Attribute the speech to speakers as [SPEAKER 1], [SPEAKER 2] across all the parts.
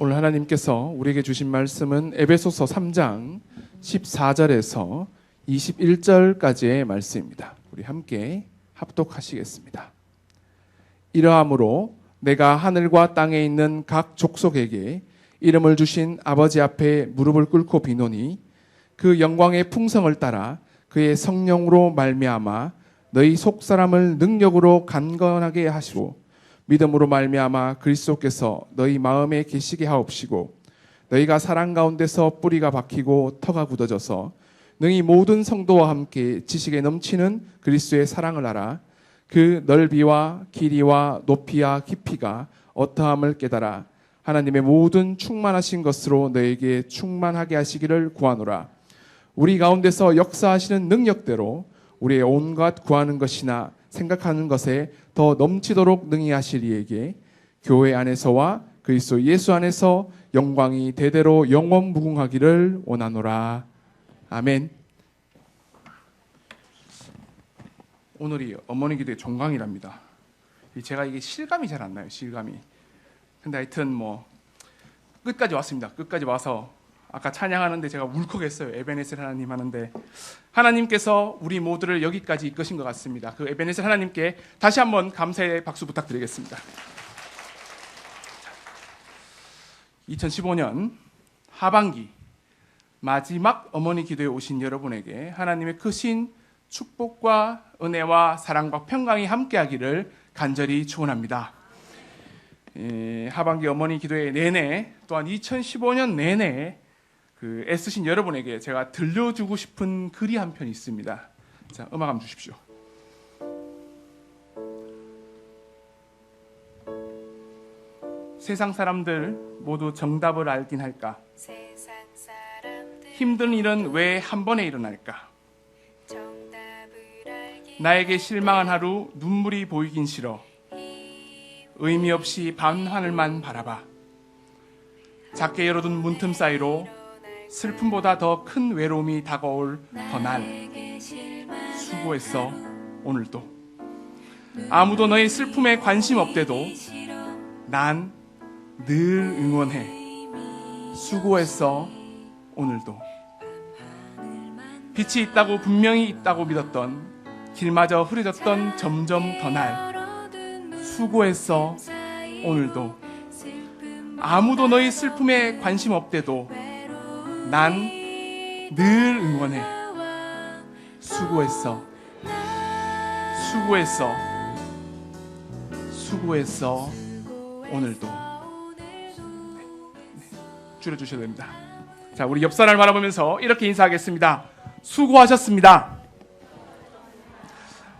[SPEAKER 1] 오늘 하나님께서 우리에게 주신 말씀은 에베소서 3장 14절에서 21절까지의 말씀입니다. 우리 함께 합독하시겠습니다. 이러함으로 내가 하늘과 땅에 있는 각 족속에게 이름을 주신 아버지 앞에 무릎을 꿇고 비노니 그 영광의 풍성을 따라 그의 성령으로 말미암아 너희 속사람을 능력으로 강건하게 하시고 믿음으로 말미암아 그리스도께서 너희 마음에 계시게 하옵시고 너희가 사랑 가운데서 뿌리가 박히고 터가 굳어져서 능히 모든 성도와 함께 지식에 넘치는 그리스도의 사랑을 알아 그 넓이와 길이와 높이와 깊이가 어떠함을 깨달아 하나님의 모든 충만하신 것으로 너에게 충만하게 하시기를 구하노라. 우리 가운데서 역사하시는 능력대로 우리의 온갖 구하는 것이나 생각하는 것에 더 넘치도록 능히 하실 이에게 교회 안에서와 그리스도 예수 안에서 영광이 대대로 영원 무궁하기를 원하노라. 아멘. 오늘이 어머니 기도의 종강이랍니다. 제가 이게 실감이 잘 안 나요. 실감이. 근데 하여튼 끝까지 왔습니다. 끝까지 와서 아까 찬양하는데 제가 울컥했어요. 에베네셀 하나님 하는데 하나님께서 우리 모두를 여기까지 이끄신 것 같습니다. 그 에베네셀 하나님께 다시 한번 감사의 박수 부탁드리겠습니다. 2015년 하반기 마지막 어머니 기도에 오신 여러분에게 하나님의 크신 축복과 은혜와 사랑과 평강이 함께하기를 간절히 축원합니다. 하반기 어머니 기도회 내내 또한 2015년 내내 애쓰신 여러분에게 제가 들려주고 싶은 글이 한 편 있습니다. 자, 음악 한번 주십시오. 세상 사람들 모두 정답을 알긴 할까? 힘든 일은 왜 한 번에 일어날까? 나에게 실망한 하루 눈물이 보이긴 싫어. 의미 없이 밤하늘만 바라봐. 작게 열어둔 문틈 사이로 슬픔보다 더 큰 외로움이 다가올 그날. 수고했어 오늘도. 아무도 너의 슬픔에 관심 없대도 난 늘 응원해. 수고했어 오늘도. 빛이 있다고 분명히 있다고 믿었던 길마저 흐려졌던 점점 더 날. 수고했어 오늘도. 아무도 너의 슬픔에 관심 없대도 난 늘 응원해. 수고했어. 수고했어. 수고했어 오늘도. 줄여주셔야 됩니다. 자, 우리 옆 사람을 바라보면서 이렇게 인사하겠습니다. 수고하셨습니다.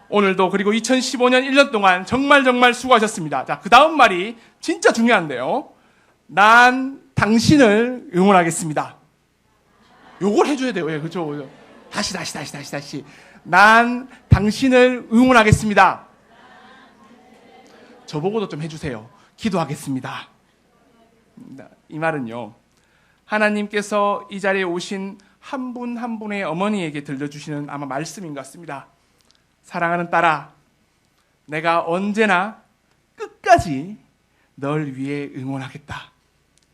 [SPEAKER 1] 오늘도 그리고 2015년 1년 동안 정말 수고하셨습니다. 자, 그 다음 말이 진짜 중요한데요. 난 당신을 응원하겠습니다. 요걸 해줘야 돼요. 예, 그렇죠. 다시. 난 당신을 응원하겠습니다. 저보고도 좀 해주세요. 기도하겠습니다. 이 말은요, 하나님께서 이 자리에 오신 한 분 한 분의 어머니에게 들려주시는 아마 말씀인 것 같습니다. 사랑하는 딸아, 내가 언제나 끝까지 널 위해 응원하겠다.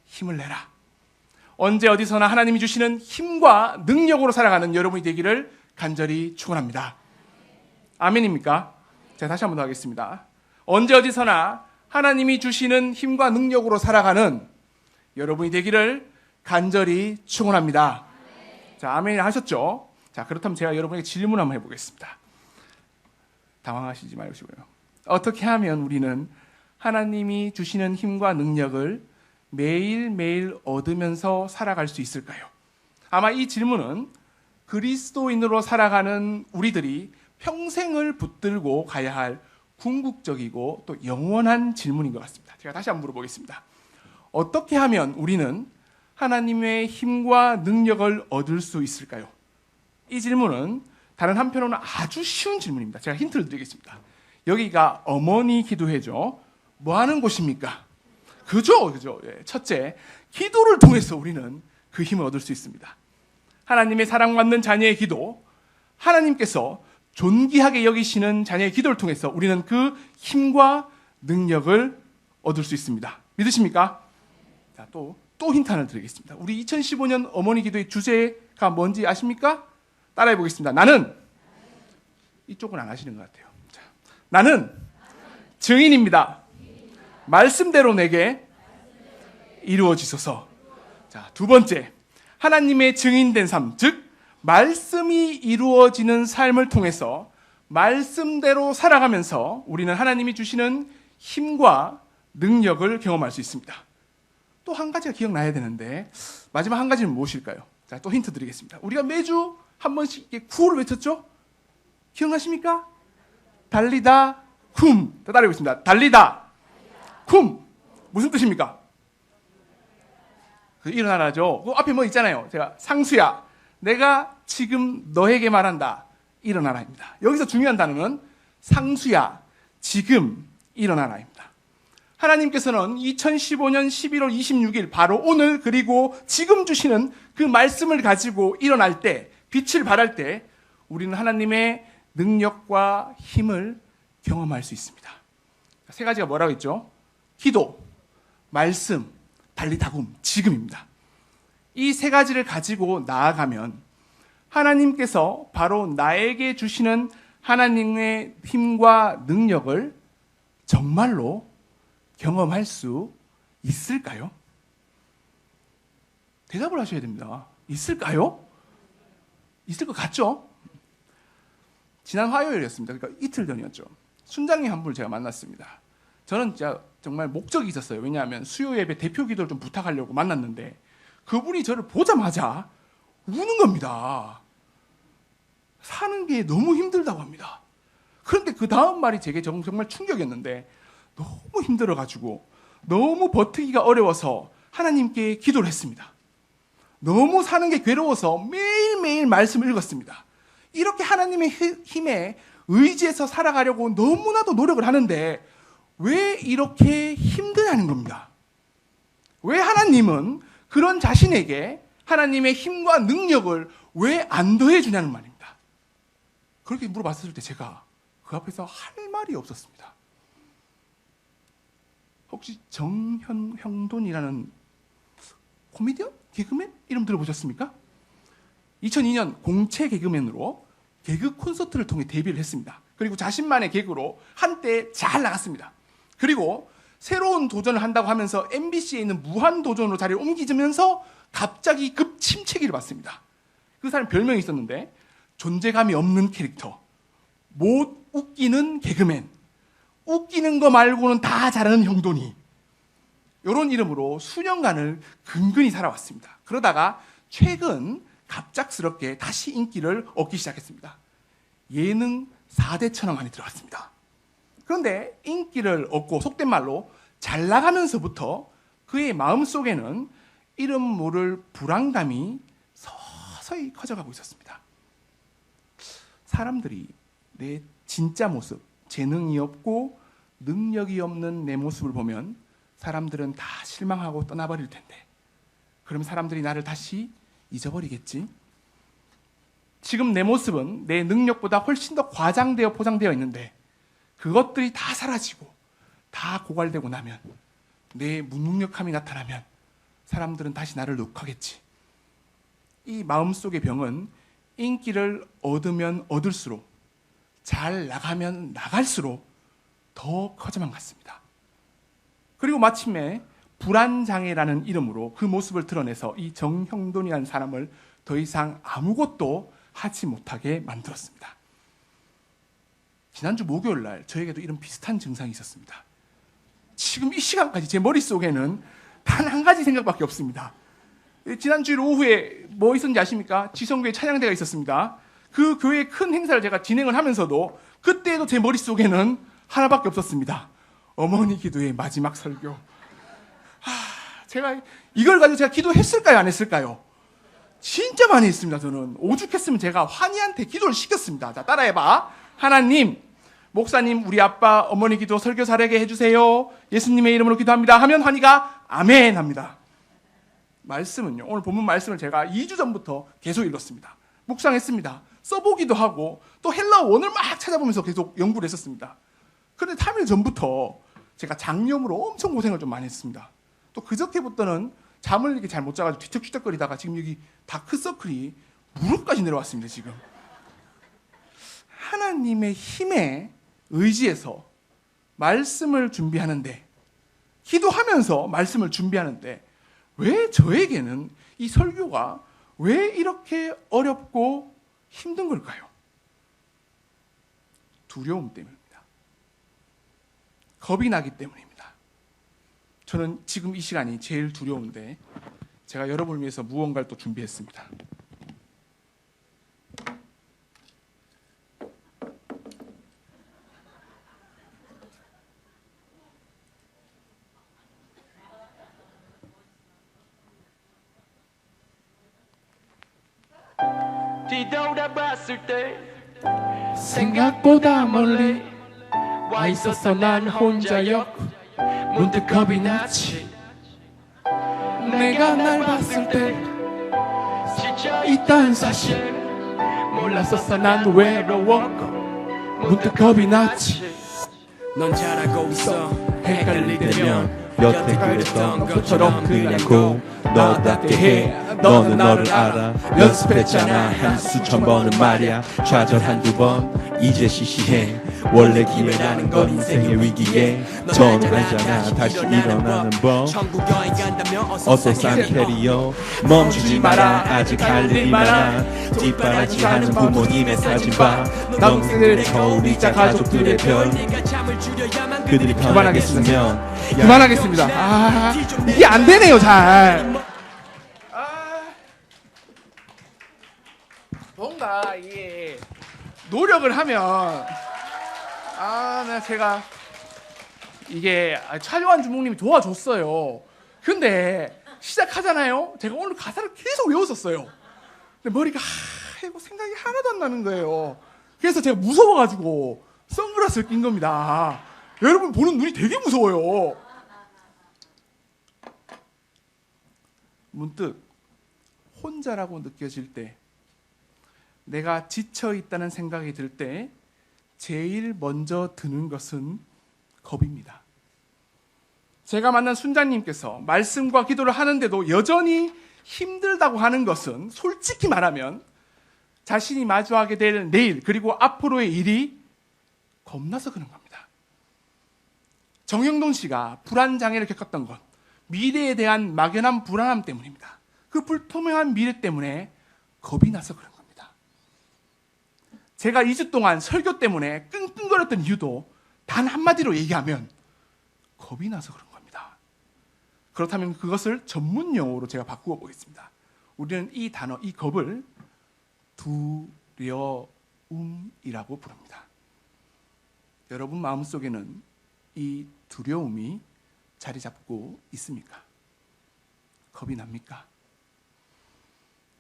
[SPEAKER 1] 힘을 내라. 언제 어디서나 하나님이 주시는 힘과 능력으로 살아가는 여러분이 되기를 간절히 축원합니다. 아멘입니까? 제가 다시 한번 더 하겠습니다. 언제 어디서나 하나님이 주시는 힘과 능력으로 살아가는 여러분이 되기를 간절히 축원합니다. 자, 아멘 하셨죠? 자, 그렇다면 제가 여러분에게 질문 한번 해보겠습니다. 당황하시지 마시고요. 어떻게 하면 우리는 하나님이 주시는 힘과 능력을 매일매일 얻으면서 살아갈 수 있을까요? 아마 이 질문은 그리스도인으로 살아가는 우리들이 평생을 붙들고 가야 할 궁극적이고 또 영원한 질문인 것 같습니다. 제가 다시 한번 물어보겠습니다. 어떻게 하면 우리는 하나님의 힘과 능력을 얻을 수 있을까요? 이 질문은 다른 한편으로는 아주 쉬운 질문입니다. 제가 힌트를 드리겠습니다. 여기가 어머니 기도회죠. 뭐 하는 곳입니까? 그죠? 예. 첫째, 기도를 통해서 우리는 그 힘을 얻을 수 있습니다. 하나님의 사랑받는 자녀의 기도, 하나님께서 존귀하게 여기시는 자녀의 기도를 통해서 우리는 그 힘과 능력을 얻을 수 있습니다. 믿으십니까? 자, 또 힌트 하나 드리겠습니다. 우리 2015년 어머니 기도의 주제가 뭔지 아십니까? 따라해 보겠습니다. 나는 이쪽은 안 하시는 것 같아요. 자, 나는 증인입니다. 말씀대로 내게 이루어지소서. 자, 두 번째, 하나님의 증인된 삶, 즉 말씀이 이루어지는 삶을 통해서 말씀대로 살아가면서 우리는 하나님이 주시는 힘과 능력을 경험할 수 있습니다. 또 한 가지가 기억나야 되는데 마지막 한 가지는 무엇일까요? 자, 또 힌트 드리겠습니다. 우리가 매주 한 번씩 구호를 외쳤죠? 기억나십니까? 달리다 쿰. 따라해보겠습니다. 달리다 쿰. 무슨 뜻입니까? 일어나라죠. 그 앞에 뭐 있잖아요. 제가 상수야, 내가 지금 너에게 말한다. 일어나라입니다. 여기서 중요한 단어는 상수야, 지금 일어나라입니다. 하나님께서는 2015년 11월 26일 바로 오늘 그리고 지금 주시는 그 말씀을 가지고 일어날 때, 빛을 발할 때 우리는 하나님의 능력과 힘을 경험할 수 있습니다. 세 가지가 뭐라고 했죠? 기도, 말씀, 달리다굼, 지금입니다. 이 세 가지를 가지고 나아가면 하나님께서 바로 나에게 주시는 하나님의 힘과 능력을 정말로 경험할 수 있을까요? 대답을 하셔야 됩니다. 있을까요? 있을 것 같죠? 지난 화요일이었습니다. 그러니까 이틀 전이었죠. 순장님 한 분을 제가 만났습니다. 저는 진짜 정말 목적이 있었어요. 왜냐하면 수요 예배 대표 기도를 좀 부탁하려고 만났는데 그분이 저를 보자마자 우는 겁니다. 사는 게 너무 힘들다고 합니다. 그런데 그 다음 말이 제게 정말 충격이었는데 너무 힘들어가지고 너무 버티기가 어려워서 하나님께 기도를 했습니다. 너무 사는 게 괴로워서 매일매일 말씀을 읽었습니다. 이렇게 하나님의 힘에 의지해서 살아가려고 너무나도 노력을 하는데 왜 이렇게 힘드냐는 겁니다. 왜 하나님은 그런 자신에게 하나님의 힘과 능력을 왜 안 더해주냐는 말입니다. 그렇게 물어봤을 때 제가 그 앞에서 할 말이 없었습니다. 혹시 정형돈이라는 코미디언? 개그맨? 이름 들어보셨습니까? 2002년 공채 개그맨으로 개그 콘서트를 통해 데뷔를 했습니다. 그리고 자신만의 개그로 한때 잘 나갔습니다. 그리고 새로운 도전을 한다고 하면서 MBC에 있는 무한도전으로 자리를 옮기면서 갑자기 급 침체기를 받습니다. 그 사람 별명이 있었는데 존재감이 없는 캐릭터, 못 웃기는 개그맨, 웃기는 거 말고는 다 잘하는 형돈이, 이런 이름으로 수년간을 근근히 살아왔습니다. 그러다가 최근 갑작스럽게 다시 인기를 얻기 시작했습니다. 예능 4대 천왕 안에 들어갔습니다. 그런데 인기를 얻고 속된 말로 잘 나가면서부터 그의 마음속에는 이름 모를 불안감이 서서히 커져가고 있었습니다. 사람들이 내 진짜 모습, 재능이 없고 능력이 없는 내 모습을 보면 사람들은 다 실망하고 떠나버릴 텐데 그럼 사람들이 나를 다시 잊어버리겠지? 지금 내 모습은 내 능력보다 훨씬 더 과장되어 포장되어 있는데 그것들이 다 사라지고 다 고갈되고 나면 내 무능력함이 나타나면 사람들은 다시 나를 욕하겠지. 이 마음속의 병은 인기를 얻으면 얻을수록 잘 나가면 나갈수록 더 커져만 갔습니다. 그리고 마침내 불안장애라는 이름으로 그 모습을 드러내서 이 정형돈이라는 사람을 더 이상 아무것도 하지 못하게 만들었습니다. 지난주 목요일 날 저에게도 이런 비슷한 증상이 있었습니다. 지금 이 시간까지 제 머릿속에는 단 한 가지 생각밖에 없습니다. 지난주일 오후에 뭐 있었는지 아십니까? 지성교회 찬양대가 있었습니다. 그 교회의 큰 행사를 제가 진행을 하면서도 그때도 제 머릿속에는 하나밖에 없었습니다. 어머니 기도의 마지막 설교. 제가 이걸 가지고 제가 기도했을까요? 안 했을까요? 진짜 많이 했습니다. 저는 오죽했으면 제가 환희한테 기도를 시켰습니다. 자, 따라해봐. 하나님, 목사님, 우리 아빠, 어머니 기도 설교 잘하게 해주세요. 예수님의 이름으로 기도합니다. 하면 환희가 아멘 합니다. 말씀은요, 오늘 본문 말씀을 제가 2주 전부터 계속 읽었습니다. 묵상했습니다. 써보기도 하고 또 헬라어 원을 막 찾아보면서 계속 연구를 했었습니다. 그런데 3일 전부터 제가 장염으로 엄청 고생을 좀 많이 했습니다. 또 그저께부터는 잠을 이렇게 잘 못 자가지고 뒤척뒤척거리다가 지금 여기 다크서클이 무릎까지 내려왔습니다. 지금 하나님의 힘에 의지해서 말씀을 준비하는데, 기도하면서 말씀을 준비하는데 왜 저에게는 이 설교가 왜 이렇게 어렵고 힘든 걸까요? 두려움 때문입니다. 겁이 나기 때문입니다. 저는 지금 이 시간이 제일 두려운데 제가 여러분을 위해서 무언가를 또 준비했습니다.
[SPEAKER 2] 뒤돌아봤을 때
[SPEAKER 1] 생각보다 멀리 와 있었어 난 혼자여. 문득 겁이 났지. 내가 날 봤을 때 있다는 사실 몰랐었어 난 외로웠고. 문득 겁이 났지.
[SPEAKER 2] 넌 잘하고 있어. 헷갈릴 때면
[SPEAKER 3] 여태 그랬던 것처럼 그냥 고 너답게 해. 너는 너를 알아. 연습했잖아 한 수천 번은 말야. 좌절 한두 번 이제 시시해. 원래 기회라는 건 인생의 위기에 넌 알잖아. 다시 일어나는 법. 어서 산테리오 멈추지 마라. 아직 할 일이 많아. 뒷바라지하는 부모님의 사진 봐. 동생들의 거울이자 가족들의 별. 그들이 편하겠으면
[SPEAKER 1] 그만하겠습니다. 이게 안 되네요, 잘. 뭔가 이게 노력을 하면 제가 이게 촬영한 주목님이 도와줬어요. 근데 시작하잖아요. 제가 오늘 가사를 계속 외웠었어요. 근데 머리가 생각이 하나도 안 나는 거예요. 그래서 제가 무서워가지고 선글라스를 낀 겁니다. 여러분 보는 눈이 되게 무서워요. 문득 혼자라고 느껴질 때, 내가 지쳐있다는 생각이 들 때 제일 먼저 드는 것은 겁입니다. 제가 만난 순자님께서 말씀과 기도를 하는데도 여전히 힘들다고 하는 것은 솔직히 말하면 자신이 마주하게 될 내일 그리고 앞으로의 일이 겁나서 그런 겁니다. 정영돈 씨가 불안장애를 겪었던 것, 미래에 대한 막연한 불안함 때문입니다. 그 불투명한 미래 때문에 겁이 나서 그런 겁니다. 제가 2주 동안 설교 때문에 끙끙거렸던 이유도 단 한마디로 얘기하면 겁이 나서 그런 겁니다. 그렇다면 그것을 전문 용어로 제가 바꾸어 보겠습니다. 우리는 이 단어, 이 겁을 두려움이라고 부릅니다. 여러분 마음속에는 이 두려움이 자리 잡고 있습니까? 겁이 납니까?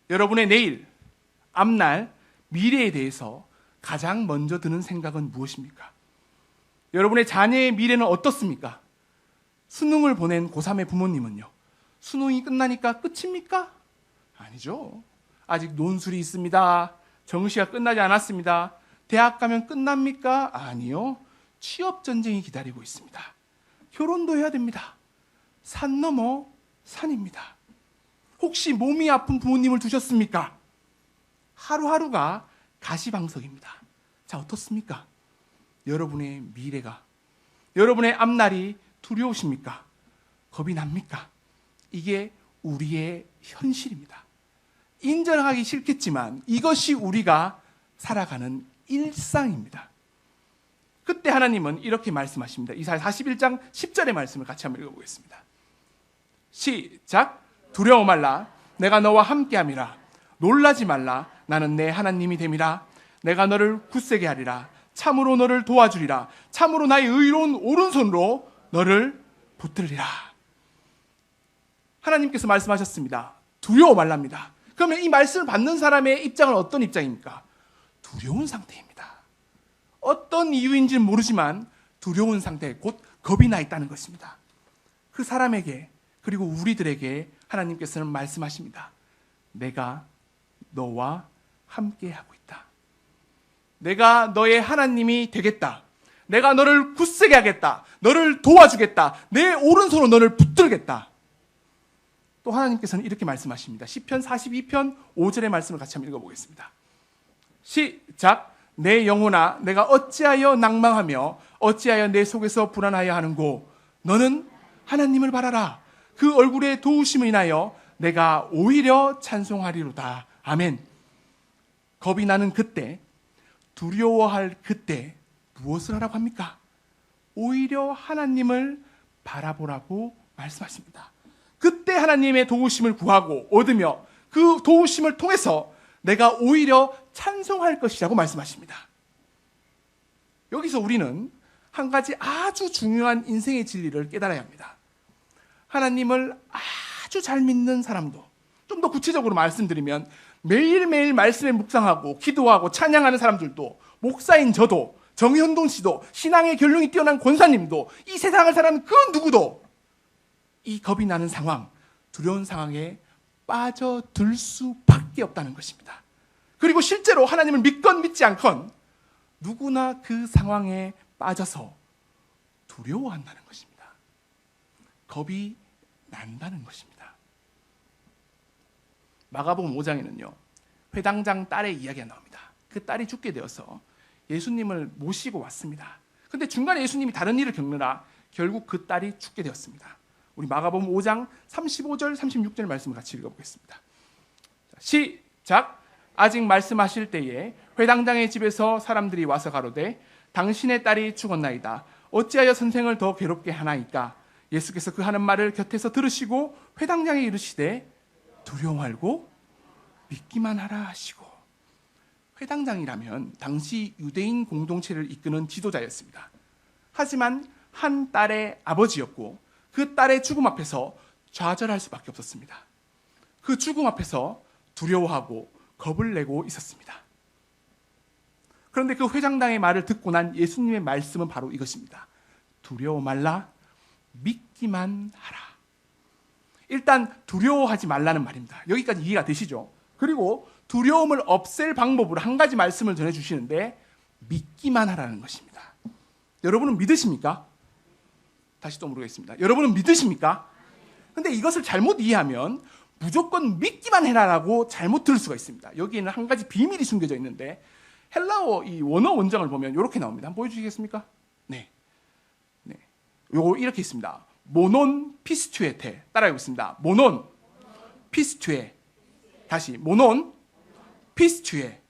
[SPEAKER 1] 여러분의 내일, 앞날, 미래에 대해서 가장 먼저 드는 생각은 무엇입니까? 여러분의 자녀의 미래는 어떻습니까? 수능을 보낸 고3의 부모님은요, 수능이 끝나니까 끝입니까? 아니죠. 아직 논술이 있습니다. 정시가 끝나지 않았습니다. 대학 가면 끝납니까? 아니요. 취업 전쟁이 기다리고 있습니다. 결혼도 해야 됩니다. 산 넘어 산입니다. 혹시 몸이 아픈 부모님을 두셨습니까? 하루하루가 가시방석입니다. 자, 어떻습니까? 여러분의 미래가, 여러분의 앞날이 두려우십니까? 겁이 납니까? 이게 우리의 현실입니다. 인정하기 싫겠지만 이것이 우리가 살아가는 일상입니다. 그때 하나님은 이렇게 말씀하십니다. 이사야 41장 10절의 말씀을 같이 한번 읽어보겠습니다. 시작. 두려워 말라. 내가 너와 함께함이라. 놀라지 말라. 나는 내 하나님이 됨이라. 내가 너를 굳세게 하리라. 참으로 너를 도와주리라. 참으로 나의 의로운 오른손으로 너를 붙들리라. 하나님께서 말씀하셨습니다. 두려워 말랍니다. 그러면 이 말씀을 받는 사람의 입장은 어떤 입장입니까? 두려운 상태입니다. 어떤 이유인지는 모르지만 두려운 상태, 곧 겁이 나 있다는 것입니다. 그 사람에게, 그리고 우리들에게 하나님께서는 말씀하십니다. 내가 너와 함께하고 있다. 내가 너의 하나님이 되겠다. 내가 너를 굳세게 하겠다. 너를 도와주겠다. 내 오른손으로 너를 붙들겠다. 또 하나님께서는 이렇게 말씀하십니다. 시편 42편 5절의 말씀을 같이 한번 읽어보겠습니다. 시작. 내 영혼아 내가 어찌하여 낭망하며 어찌하여 내 속에서 불안하여 하는고 너는 하나님을 바라라. 그 얼굴의 도우심을 인하여 내가 오히려 찬송하리로다. 아멘. 겁이 나는 그때, 두려워할 그때 무엇을 하라고 합니까? 오히려 하나님을 바라보라고 말씀하십니다. 그때 하나님의 도우심을 구하고 얻으며 그 도우심을 통해서 내가 오히려 찬송할 것이라고 말씀하십니다. 여기서 우리는 한 가지 아주 중요한 인생의 진리를 깨달아야 합니다. 하나님을 아주 잘 믿는 사람도, 좀 더 구체적으로 말씀드리면 매일매일 말씀에 묵상하고 기도하고 찬양하는 사람들도, 목사인 저도, 정현동 씨도, 신앙의 결론이 뛰어난 권사님도, 이 세상을 사는 그 누구도 이 겁이 나는 상황, 두려운 상황에 빠져들 수밖에 없다는 것입니다. 그리고 실제로 하나님을 믿건 믿지 않건 누구나 그 상황에 빠져서 두려워한다는 것입니다. 겁이 난다는 것입니다. 마가복음 5장에는요, 회당장 딸의 이야기가 나옵니다. 그 딸이 죽게 되어서 예수님을 모시고 왔습니다. 근데 중간에 예수님이 다른 일을 겪느라 결국 그 딸이 죽게 되었습니다. 우리 마가복음 5장 35절 36절 말씀을 같이 읽어보겠습니다. 시작. 아직 말씀하실 때에 회당장의 집에서 사람들이 와서 가로되 당신의 딸이 죽었나이다. 어찌하여 선생을 더 괴롭게 하나이까? 예수께서 그 하는 말을 곁에서 들으시고 회당장에 이르시되 두려워 말고 믿기만 하라 하시고. 회당장이라면 당시 유대인 공동체를 이끄는 지도자였습니다. 하지만 한 딸의 아버지였고 그 딸의 죽음 앞에서 좌절할 수밖에 없었습니다. 그 죽음 앞에서 두려워하고 겁을 내고 있었습니다. 그런데 그 회장당의 말을 듣고 난 예수님의 말씀은 바로 이것입니다. 두려워 말라, 믿기만 하라. 일단 두려워하지 말라는 말입니다. 여기까지 이해가 되시죠? 그리고 두려움을 없앨 방법으로 한 가지 말씀을 전해주시는데 믿기만 하라는 것입니다. 여러분은 믿으십니까? 다시 또 물어보겠습니다. 여러분은 믿으십니까? 근데 이것을 잘못 이해하면 무조건 믿기만 해라라고 잘못 들을 수가 있습니다. 여기에는 한 가지 비밀이 숨겨져 있는데 헬라어 이 원어 원장을 보면 이렇게 나옵니다. 한번 보여주시겠습니까? 네. 요거 이렇게 있습니다. 모논 피스투에테. 따라해보겠습니다. 모논 피스투에. 다시 모논 피스투에.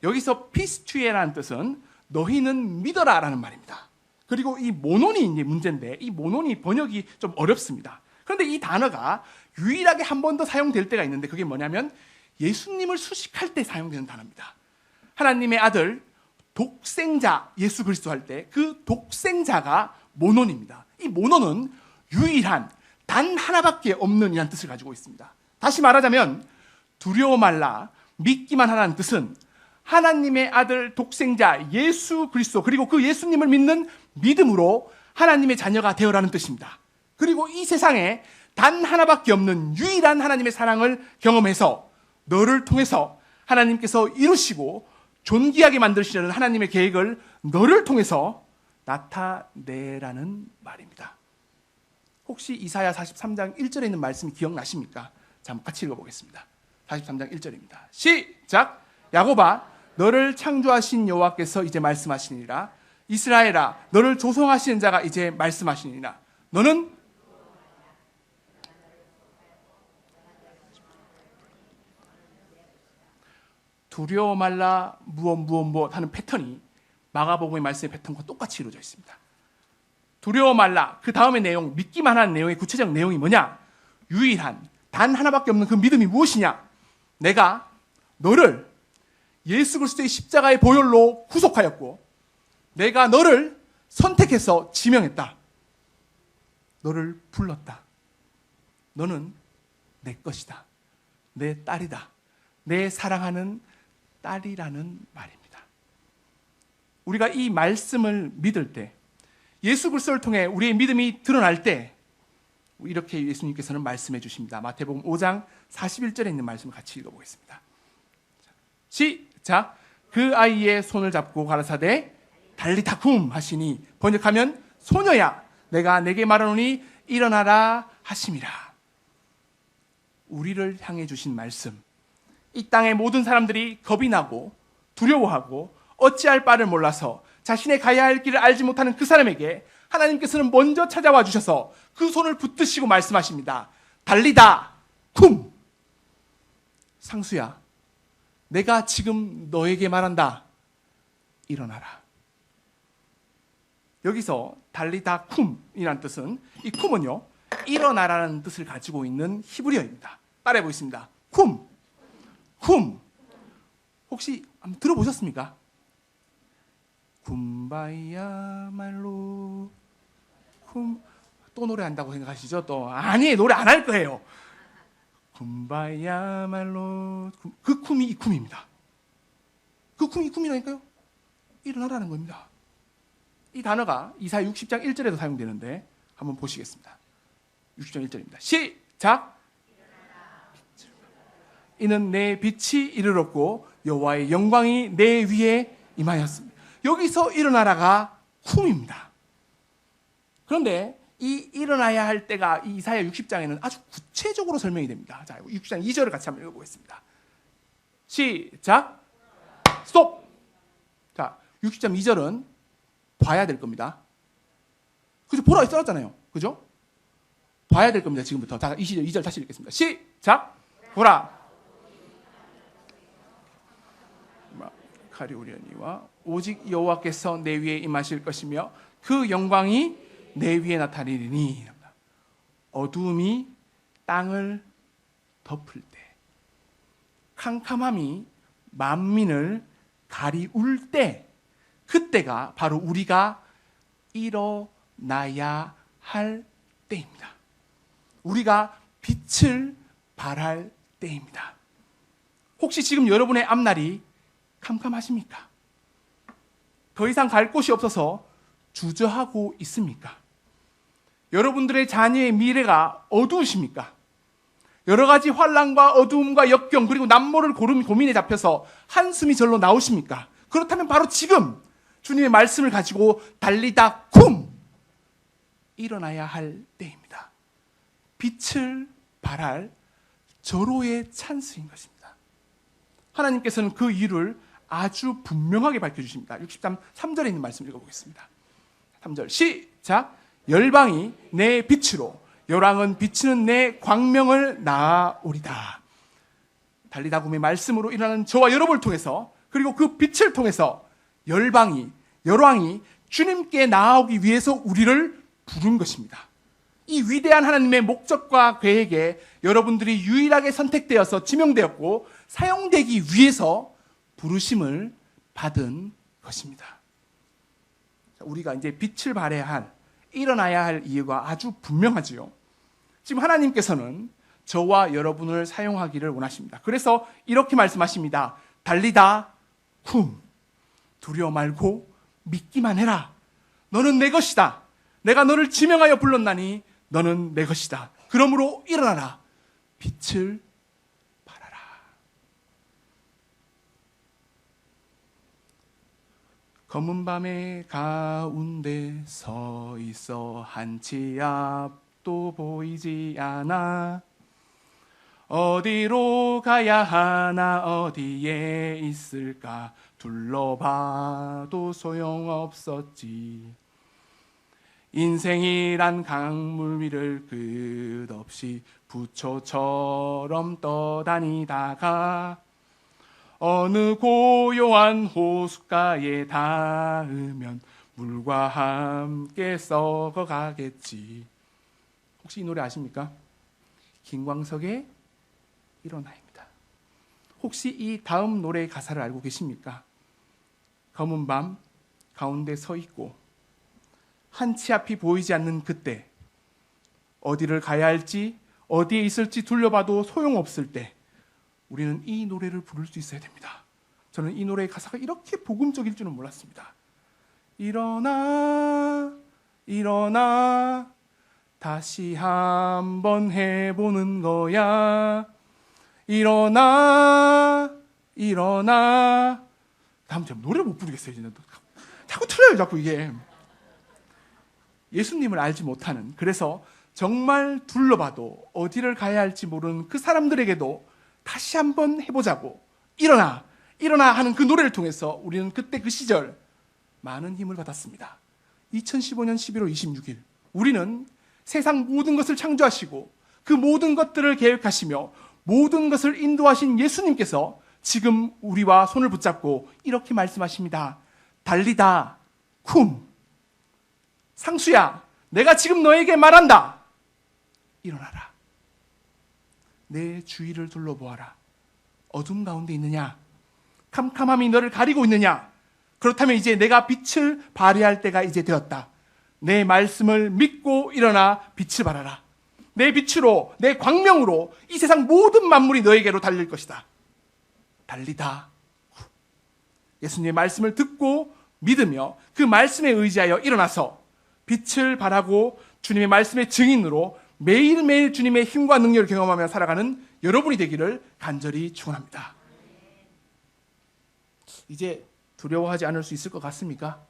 [SPEAKER 1] 여기서 피스투에라는 뜻은 너희는 믿어라라는 말입니다. 그리고 이 모논이 이제 문제인데 이 모논이 번역이 좀 어렵습니다. 그런데 이 단어가 유일하게 한 번 더 사용될 때가 있는데 그게 뭐냐면 예수님을 수식할 때 사용되는 단어입니다. 하나님의 아들 독생자 예수 그리스도 할 때 그 독생자가 모논입니다. 이 모논은 유일한 단 하나밖에 없는 이라는 뜻을 가지고 있습니다. 다시 말하자면 두려워 말라 믿기만 하라는 뜻은 하나님의 아들 독생자 예수 그리스도 그리고 그 예수님을 믿는 믿음으로 하나님의 자녀가 되어라는 뜻입니다. 그리고 이 세상에 단 하나밖에 없는 유일한 하나님의 사랑을 경험해서 너를 통해서 하나님께서 이루시고 존귀하게 만드시려는 하나님의 계획을 너를 통해서 나타내라는 말입니다. 혹시 이사야 43장 1절에 있는 말씀이 기억나십니까? 자, 한번 같이 읽어보겠습니다. 43장 1절입니다. 시작! 야곱아 너를 창조하신 여호와께서 이제 말씀하시니라. 이스라엘아 너를 조성하시는 자가 이제 말씀하시니라. 너는 두려워 말라 무엇 하는 패턴이 마가복음의 말씀의 패턴과 똑같이 이루어져 있습니다. 두려워 말라 그 다음의 내용 믿기만 하는 내용의 구체적 내용이 뭐냐? 유일한 단 하나밖에 없는 그 믿음이 무엇이냐? 내가 너를 예수 그리스도의 십자가의 보혈로 구속하였고 내가 너를 선택해서 지명했다. 너를 불렀다. 너는 내 것이다. 내 딸이다. 내 사랑하는 딸이라는 말입니다. 우리가 이 말씀을 믿을 때 예수 그리스도를 통해 우리의 믿음이 드러날 때 이렇게 예수님께서는 말씀해 주십니다. 마태복음 5장 41절에 있는 말씀을 같이 읽어보겠습니다. 시작! 그 아이의 손을 잡고 가라사대 달리타쿰 하시니 번역하면 소녀야 내가 내게 말하노니 일어나라 하심이라. 우리를 향해 주신 말씀, 이 땅의 모든 사람들이 겁이 나고 두려워하고 어찌할 바를 몰라서 자신의 가야 할 길을 알지 못하는 그 사람에게 하나님께서는 먼저 찾아와 주셔서 그 손을 붙드시고 말씀하십니다. 달리다 쿰. 상수야, 내가 지금 너에게 말한다. 일어나라. 여기서 달리다 쿰이라는 뜻은, 이 쿰은요, 일어나라는 뜻을 가지고 있는 히브리어입니다. 따라해 보겠습니다. 쿰. 쿰. 혹시 한번 들어보셨습니까? 쿰바이야 말로 쿰. 또 노래한다고 생각하시죠? 또 아니, 노래 안 할 거예요. 쿰바이야 말로 그 쿰이 이 쿰입니다. 그 쿰이 이 쿰이라니까요. 일어나라는 겁니다. 이 단어가 이사야 60장 1절에도 사용되는데 한번 보시겠습니다. 60장 1절입니다. 시작. 이는 내 빛이 이르렀고 여호와의 영광이 내 위에 임하였습니다. 여기서 일어나라가 쿰입니다. 그런데 이 일어나야 할 때가 이 이사야 60장에는 아주 구체적으로 설명이 됩니다. 자, 60장 2절을 같이 한번 읽어보겠습니다. 시작. 스톱. 자, 60장 2절은 봐야 될 겁니다. 그죠? 보라고 써놨잖아요. 그죠? 봐야 될 겁니다. 지금부터. 자, 2절 다시 읽겠습니다. 시작. 보라. 가리우려니와 오직 여호와께서 내 위에 임하실 것이며 그 영광이 내 위에 나타내리니. 어두움이 땅을 덮을 때, 캄캄함이 만민을 가리울 때, 그때가 바로 우리가 일어나야 할 때입니다. 우리가 빛을 발할 때입니다. 혹시 지금 여러분의 앞날이 캄캄하십니까? 더 이상 갈 곳이 없어서 주저하고 있습니까? 여러분들의 자녀의 미래가 어두우십니까? 여러 가지 환난과 어두움과 역경 그리고 남모를 고민에 잡혀서 한숨이 절로 나오십니까? 그렇다면 바로 지금 주님의 말씀을 가지고 달리다 쿰! 일어나야 할 때입니다. 빛을 발할 절호의 찬스인 것입니다. 하나님께서는 그 이유를 아주 분명하게 밝혀주십니다. 63, 3절에 있는 말씀 읽어보겠습니다. 3절 시작. 열방이 내 빛으로 열왕은 비치는 내 광명을 낳아오리다. 달리다 굼의 말씀으로 일어나는 저와 여러분을 통해서, 그리고 그 빛을 통해서 열방이, 열왕이 주님께 나아오기 위해서 우리를 부른 것입니다. 이 위대한 하나님의 목적과 계획에 여러분들이 유일하게 선택되어서 지명되었고 사용되기 위해서 부르심을 받은 것입니다. 우리가 이제 빛을 발해야 할, 일어나야 할 이유가 아주 분명하지요. 지금 하나님께서는 저와 여러분을 사용하기를 원하십니다. 그래서 이렇게 말씀하십니다. 달리다 쿰. 두려워 말고 믿기만 해라. 너는 내 것이다. 내가 너를 지명하여 불렀나니 너는 내 것이다. 그러므로 일어나라. 빛을 발하라. 검은 밤의 가운데 서 있어 한치 앞도 보이지 않아. 어디로 가야 하나 어디에 있을까 둘러봐도 소용없었지. 인생이란 강물 위를 끝없이 부초처럼 떠다니다가 어느 고요한 호숫가에 닿으면 물과 함께 썩어가겠지. 혹시 이 노래 아십니까? 김광석의 일어나입니다. 혹시 이 다음 노래의 가사를 알고 계십니까? 검은 밤 가운데 서 있고 한치 앞이 보이지 않는 그때, 어디를 가야 할지 어디에 있을지 둘러봐도 소용없을 때 우리는 이 노래를 부를 수 있어야 됩니다. 저는 이 노래의 가사가 이렇게 복음적일 줄은 몰랐습니다. 일어나 일어나 다시 한번 해보는 거야. 일어나 일어나. 다음 제가 노래를 못 부르겠어요. 진짜. 자꾸 틀려요. 자꾸 이게. 예수님을 알지 못하는, 그래서 정말 둘러봐도 어디를 가야 할지 모르는 그 사람들에게도 다시 한번 해보자고 일어나 일어나 하는 그 노래를 통해서 우리는 그때 그 시절 많은 힘을 받았습니다. 2015년 11월 26일 우리는 세상 모든 것을 창조하시고 그 모든 것들을 계획하시며 모든 것을 인도하신 예수님께서 지금 우리와 손을 붙잡고 이렇게 말씀하십니다. 달리다 쿰. 상수야, 내가 지금 너에게 말한다. 일어나라. 내 주위를 둘러보아라. 어둠 가운데 있느냐? 캄캄함이 너를 가리고 있느냐? 그렇다면 이제 내가 빛을 발휘할 때가 이제 되었다. 내 말씀을 믿고 일어나 빛을 발하라. 내 빛으로, 내 광명으로 이 세상 모든 만물이 너에게로 달릴 것이다. 달리다. 예수님의 말씀을 듣고 믿으며 그 말씀에 의지하여 일어나서 빛을 발하고 주님의 말씀의 증인으로 매일매일 주님의 힘과 능력을 경험하며 살아가는 여러분이 되기를 간절히 축원합니다. 이제 두려워하지 않을 수 있을 것 같습니까?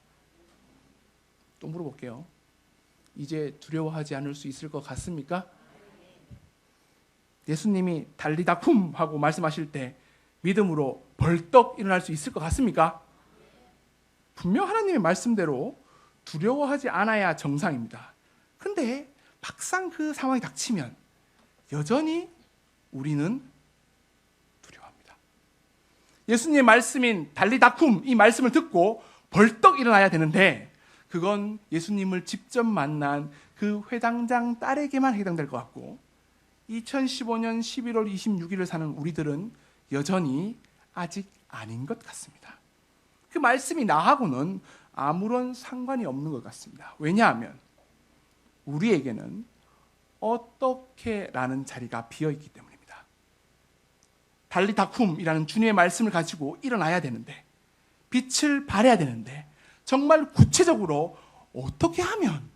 [SPEAKER 1] 또 물어볼게요. 이제 두려워하지 않을 수 있을 것 같습니까? 예수님이 달리다 쿰 하고 말씀하실 때 믿음으로 벌떡 일어날 수 있을 것 같습니까? 분명 하나님의 말씀대로 두려워하지 않아야 정상입니다. 근데 막상 그 상황이 닥치면 여전히 우리는 두려워합니다. 예수님의 말씀인 달리다 쿰 이 말씀을 듣고 벌떡 일어나야 되는데 그건 예수님을 직접 만난 그 회당장 딸에게만 해당될 것 같고 2015년 11월 26일을 사는 우리들은 여전히 아직 아닌 것 같습니다. 그 말씀이 나하고는 아무런 상관이 없는 것 같습니다. 왜냐하면 우리에게는 어떻게라는 자리가 비어있기 때문입니다. 달리다 쿰이라는 주님의 말씀을 가지고 일어나야 되는데 빛을 발해야 되는데 정말 구체적으로 어떻게 하면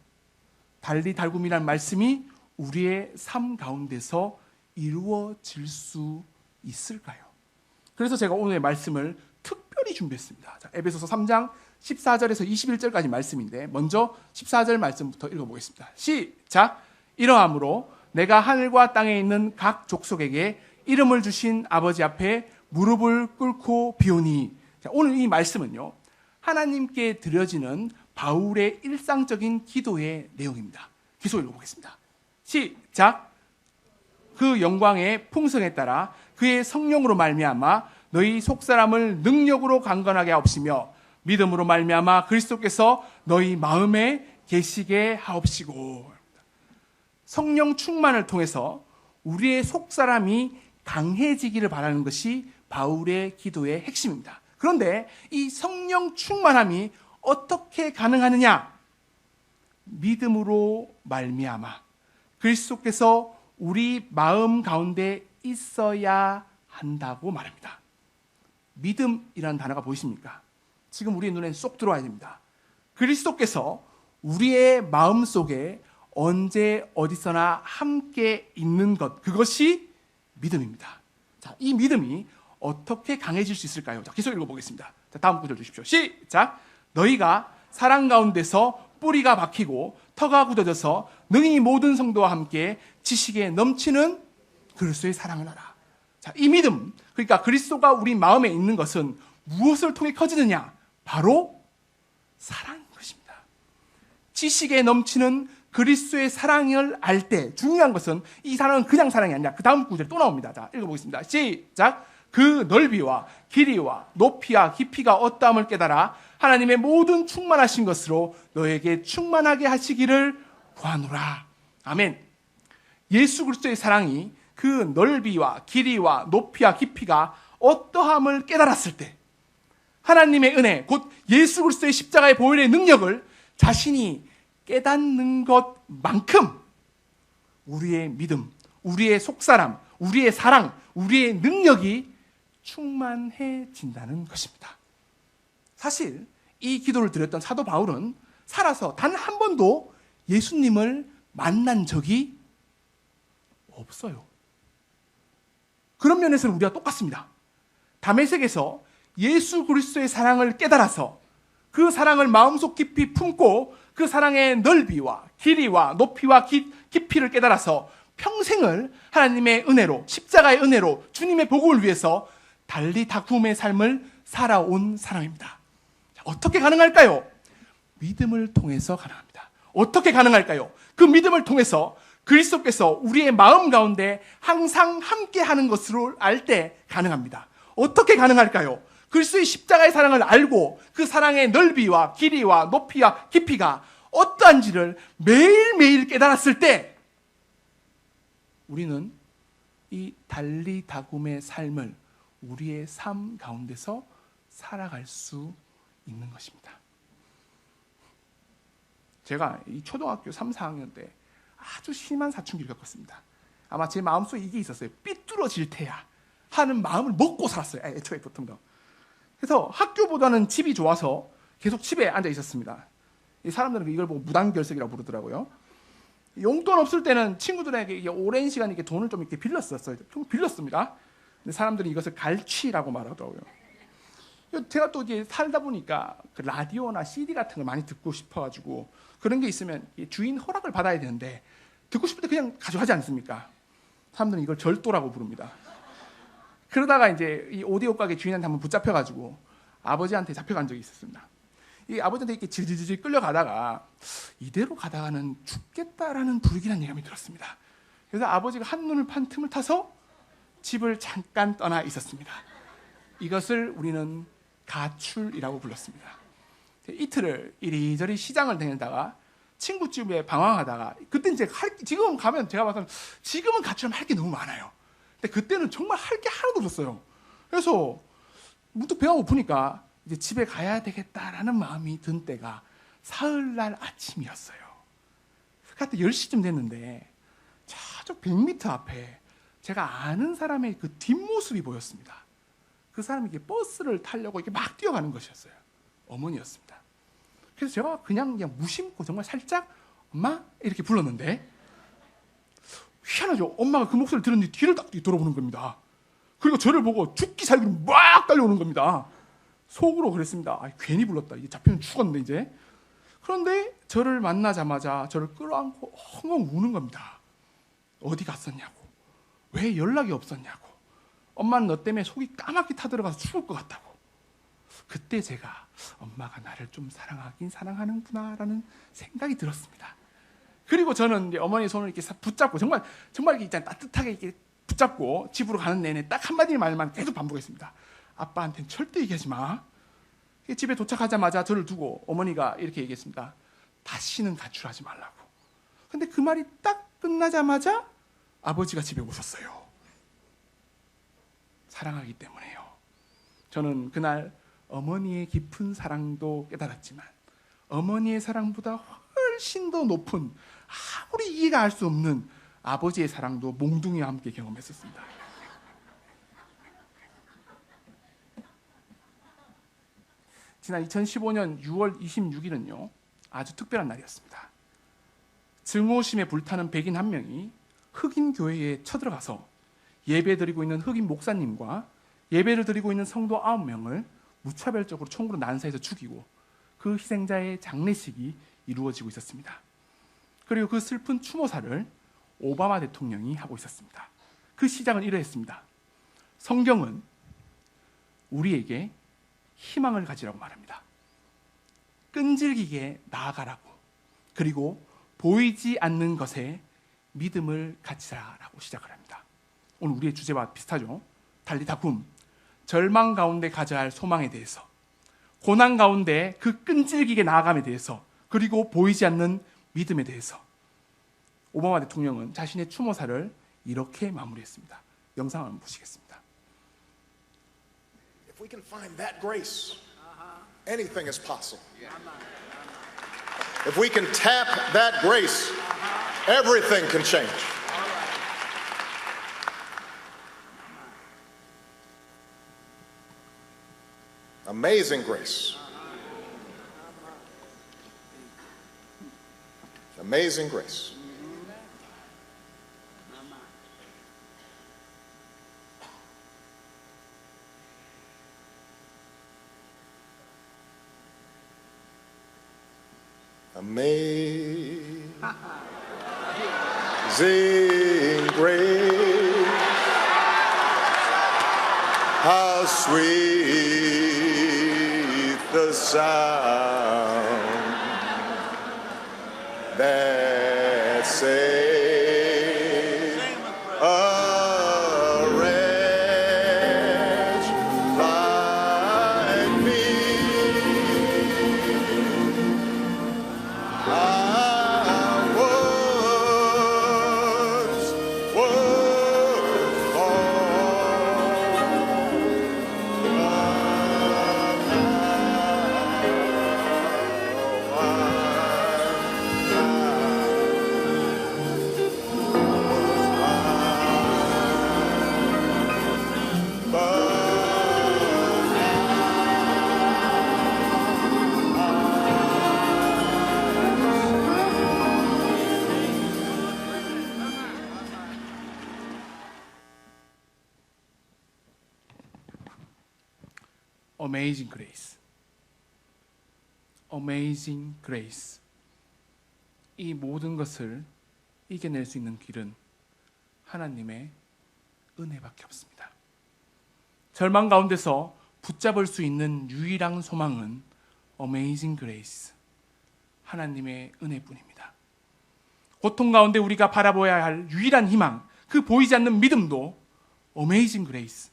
[SPEAKER 1] 달리달굼이라는 말씀이 우리의 삶 가운데서 이루어질 수 있을까요? 그래서 제가 오늘의 말씀을 특별히 준비했습니다. 자, 에베소서 3장 14절에서 21절까지 말씀인데 먼저 14절 말씀부터 읽어보겠습니다. 시작! 이러함으로 내가 하늘과 땅에 있는 각 족속에게 이름을 주신 아버지 앞에 무릎을 꿇고 비오니. 자, 오늘 이 말씀은요 하나님께 드려지는 바울의 일상적인 기도의 내용입니다. 계속 읽어보겠습니다. 시작! 그 영광의 풍성에 따라 그의 성령으로 말미암아 너희 속사람을 능력으로 강건하게 하옵시며 믿음으로 말미암아 그리스도께서 너희 마음에 계시게 하옵시고. 성령 충만을 통해서 우리의 속사람이 강해지기를 바라는 것이 바울의 기도의 핵심입니다. 그런데 이 성령 충만함이 어떻게 가능하느냐? 믿음으로 말미암아 그리스도께서 우리 마음 가운데 있어야 한다고 말합니다. 믿음이라는 단어가 보이십니까? 지금 우리의 눈에 쏙 들어와야 됩니다. 그리스도께서 우리의 마음 속에 언제 어디서나 함께 있는 것, 그것이 믿음입니다. 자, 이 믿음이 어떻게 강해질 수 있을까요? 자, 계속 읽어보겠습니다. 자, 다음 구절 주십시오. 시작! 너희가 사랑 가운데서 뿌리가 박히고 터가 굳어져서 능히 모든 성도와 함께 지식에 넘치는 그리스도의 사랑을 하라. 자, 이 믿음, 그러니까 그리스도가 우리 마음에 있는 것은 무엇을 통해 커지느냐? 바로 사랑인 것입니다. 지식에 넘치는 그리스도의 사랑을 알 때 중요한 것은 이 사랑은 그냥 사랑이 아니라 그 다음 구절에 또 나옵니다. 자, 읽어보겠습니다. 시작! 그 넓이와 길이와 높이와 깊이가 어떠함을 깨달아 하나님의 모든 충만하신 것으로 너에게 충만하게 하시기를 구하노라. 아멘. 예수 그리스도의 사랑이 그 넓이와 길이와 높이와 깊이가 어떠함을 깨달았을 때 하나님의 은혜, 곧 예수 그리스도의 십자가의 보혈의 능력을 자신이 깨닫는 것만큼 우리의 믿음, 우리의 속사람, 우리의 사랑, 우리의 능력이 충만해진다는 것입니다. 사실 이 기도를 드렸던 사도 바울은 살아서 단 한 번도 예수님을 만난 적이 없어요. 그런 면에서는 우리가 똑같습니다. 다메섹에서 예수 그리스도의 사랑을 깨달아서 그 사랑을 마음속 깊이 품고 그 사랑의 넓이와 길이와 높이와 깊이를 깨달아서 평생을 하나님의 은혜로, 십자가의 은혜로, 주님의 복음을 위해서 달리 다굼의 삶을 살아온 사람입니다. 자, 어떻게 가능할까요? 믿음을 통해서 가능합니다. 어떻게 가능할까요? 그 믿음을 통해서 그리스도께서 우리의 마음 가운데 항상 함께하는 것으로 알 때 가능합니다. 어떻게 가능할까요? 그리스도의 십자가의 사랑을 알고 그 사랑의 넓이와 길이와 높이와 깊이가 어떠한지를 매일매일 깨달았을 때 우리는 이 달리 다굼의 삶을 우리의 삶 가운데서 살아갈 수 있는 것입니다. 제가 이 초등학교 3, 4학년 때 아주 심한 사춘기를 겪었습니다. 아마 제 마음속에 이게 있었어요. 삐뚤어질 테야 하는 마음을 먹고 살았어요. 애초에 보통도. 그래서 학교보다는 집이 좋아서 계속 집에 앉아 있었습니다. 이 사람들은 이걸 보고 무단결석이라고 부르더라고요. 용돈 없을 때는 친구들에게 오랜 시간 이렇게 돈을 좀 이렇게 빌렸었어요. 좀 빌렸습니다. 근데 사람들이 이것을 갈취라고 말하더라고요. 제가 또 이제 살다 보니까 그 라디오나 CD 같은 걸 많이 듣고 싶어가지고 그런 게 있으면 주인 허락을 받아야 되는데 듣고 싶을 때 그냥 가져가지 않습니까? 사람들은 이걸 절도라고 부릅니다. 그러다가 이제 이 오디오 가게 주인한테 한번 붙잡혀가지고 아버지한테 잡혀간 적이 있었습니다. 이 아버지한테 이렇게 질질질 끌려가다가 이대로 가다가는 죽겠다라는 불길한 예감이 들었습니다. 그래서 아버지가 한눈을 판 틈을 타서 집을 잠깐 떠나 있었습니다. 이것을 우리는 가출이라고 불렀습니다. 이틀을 이리저리 시장을 다니다가 친구 집에 방황하다가 그때 이제 지금 가면 제가 봐서는 지금은 가출하면 할 게 너무 많아요. 근데 그때는 정말 할 게 하나도 없었어요. 그래서 문득 배가 고프니까 이제 집에 가야 되겠다라는 마음이 든 때가 사흘날 아침이었어요. 그때 10시쯤 됐는데 저쪽 100m 앞에 제가 아는 사람의 그 뒷모습이 보였습니다. 그 사람이 이렇게 버스를 타려고 이렇게 막 뛰어가는 것이었어요. 어머니였습니다. 그래서 제가 그냥 무심코 정말 살짝 엄마 이렇게 불렀는데 희한하죠. 엄마가 그 목소리를 들었는데 뒤를 딱 돌아보는 겁니다. 그리고 저를 보고 죽기 살기로 막 달려오는 겁니다. 속으로 그랬습니다. 괜히 불렀다. 이제 잡히면 죽었는데 이제. 그런데 저를 만나자마자 저를 끌어안고 엉엉 우는 겁니다. 어디 갔었냐고. 왜 연락이 없었냐고. 엄마는 너 때문에 속이 까맣게 타들어가서 죽을 것 같다고. 그때 제가 엄마가 나를 좀 사랑하긴 사랑하는구나 라는 생각이 들었습니다. 그리고 저는 이제 어머니 손을 이렇게 붙잡고 정말 이렇게 있잖아요. 따뜻하게 이렇게 붙잡고 집으로 가는 내내 딱 한마디 말만 계속 반복했습니다. 아빠한테는 절대 얘기하지 마. 집에 도착하자마자 저를 두고 어머니가 이렇게 얘기했습니다. 다시는 가출하지 말라고. 근데 그 말이 딱 끝나자마자 아버지가 집에 오셨어요. 사랑하기 때문에요. 저는 그날 어머니의 깊은 사랑도 깨달았지만 어머니의 사랑보다 훨씬 더 높은 아무리 이해가 할 수 없는 아버지의 사랑도 몽둥이와 함께 경험했었습니다. 지난 2015년 6월 26일은요 아주 특별한 날이었습니다. 증오심에 불타는 백인 한 명이 흑인 교회에 쳐들어가서 예배드리고 있는 흑인 목사님과 예배를 드리고 있는 성도 9명을 무차별적으로 총으로 난사해서 죽이고 그 희생자의 장례식이 이루어지고 있었습니다. 그리고 그 슬픈 추모사를 오바마 대통령이 하고 있었습니다. 그 시작은 이러했습니다. 성경은 우리에게 희망을 가지라고 말합니다. 끈질기게 나아가라고. 그리고 보이지 않는 것에 믿음을 가지라라고 시작을 합니다. 오늘 우리의 주제와 비슷하죠. 달리 다굼. 절망 가운데 가져야 할 소망에 대해서, 고난 가운데 그 끈질기게 나아감에 대해서, 그리고 보이지 않는 믿음에 대해서 오바마 대통령은 자신의 추모사를 이렇게 마무리했습니다. 영상 한번 보시겠습니다.
[SPEAKER 4] If we can find that grace, anything is possible. If we can tap that grace, everything can change. Amazing grace. Amazing grace. Amazing Sing grace, how sweet the sound that saved a wretch like me. I was
[SPEAKER 1] Amazing Grace. Amazing Grace. 이 모든 것을 이겨낼 수 있는 길은 하나님의 은혜밖에 없습니다. 절망 가운데서 붙잡을 수 있는 유일한 소망은 Amazing Grace, 하나님의 은혜뿐입니다. 고통 가운데 우리가 바라보아야 할 유일한 희망, 그 보이지 않는 믿음도 Amazing Grace,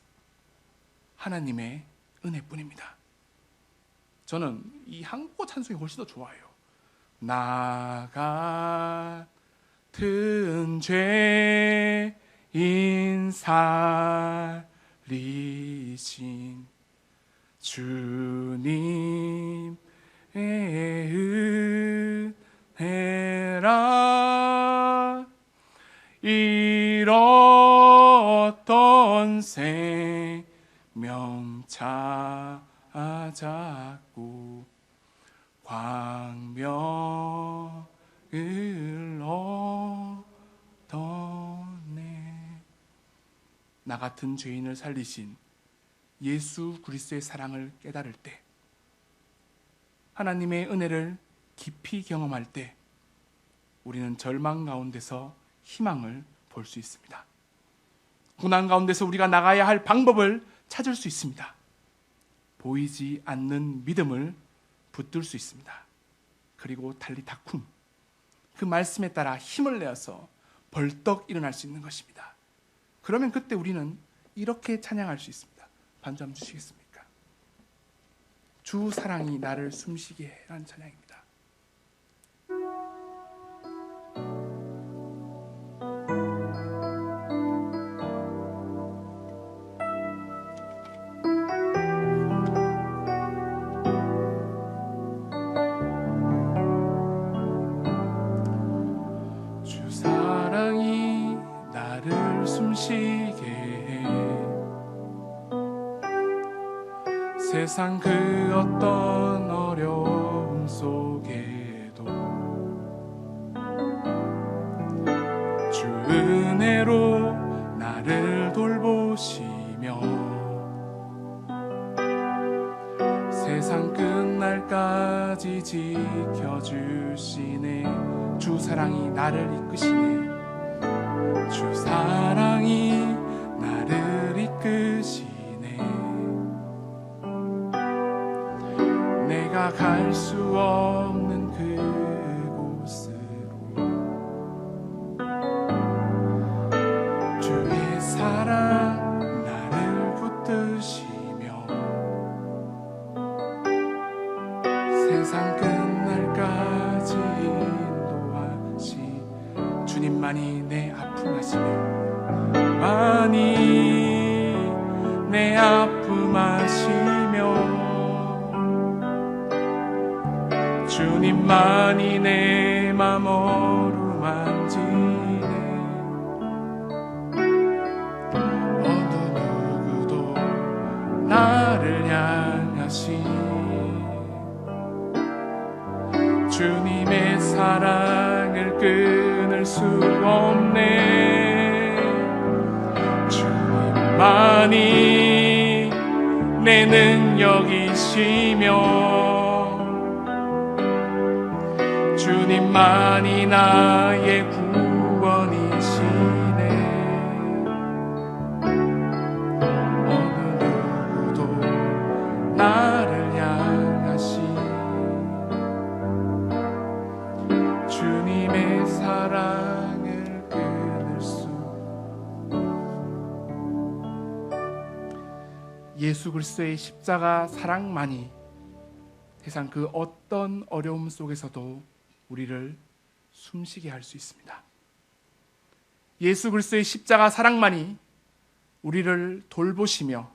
[SPEAKER 1] 하나님의 은혜뿐입니다. 저는 이 한국어 찬송이 훨씬 더 좋아요. 나 같은 죄인 살리신 주님의 은혜라 잃었던 생명 찾았고 광명을 얻었네. 나 같은 죄인을 살리신 예수 그리스도의 사랑을 깨달을 때, 하나님의 은혜를 깊이 경험할 때 우리는 절망 가운데서 희망을 볼 수 있습니다. 고난 가운데서 우리가 나가야 할 방법을 찾을 수 있습니다. 보이지 않는 믿음을 붙들 수 있습니다. 그리고 달리다쿰, 그 말씀에 따라 힘을 내어서 벌떡 일어날 수 있는 것입니다. 그러면 그때 우리는 이렇게 찬양할 수 있습니다. 반주 한번 주시겠습니까? 주 사랑이 나를 숨쉬게 해 라는 찬양입니다. 주 사랑이 나를 숨쉬게 해 세상 그 어떤 어려움 속에도 주 은혜로 나를 돌보시며 세상 끝날까지 지켜주시네. 주 사랑이 나를 이끄시네. 주 사랑이 나를 이끄시네. 내가 갈 수 없는 그곳으로 주의 사랑 나를 붙드시며 세상 끝날까지 인도하시. 주님만이 내 아픔 아시며 많이 내 아픔 아시며 주님만이 내 맘 어루만지네. 어느 누구도 나를 향하시 주님의 사랑을 끊을 수 없네. 주님만이 내 능력이시며 주님 주님만이 나의 구원이시네. 어느 누구도 나를 향하시 주님의 사랑을 끊을 수. 예수 그리스도의 십자가 사랑만이 세상 그 어떤 어려움 속에서도 우리를 숨쉬게 할 수 있습니다. 예수 그리스도의 십자가 사랑만이 우리를 돌보시며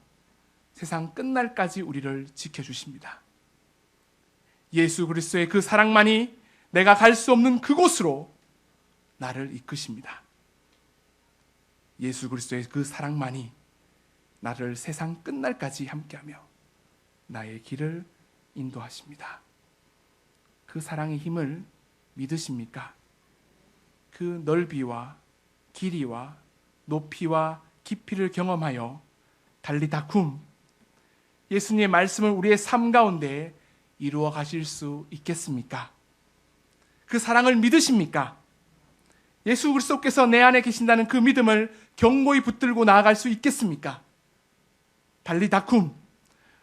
[SPEAKER 1] 세상 끝날까지 우리를 지켜주십니다. 예수 그리스도의 그 사랑만이 내가 갈 수 없는 그곳으로 나를 이끄십니다. 예수 그리스도의 그 사랑만이 나를 세상 끝날까지 함께하며 나의 길을 인도하십니다. 그 사랑의 힘을 믿으십니까? 그 넓이와 길이와 높이와 깊이를 경험하여 달리다쿰 예수님의 말씀을 우리의 삶 가운데 이루어 가실 수 있겠습니까? 그 사랑을 믿으십니까? 예수 그리스도께서 내 안에 계신다는 그 믿음을 견고히 붙들고 나아갈 수 있겠습니까? 달리다쿰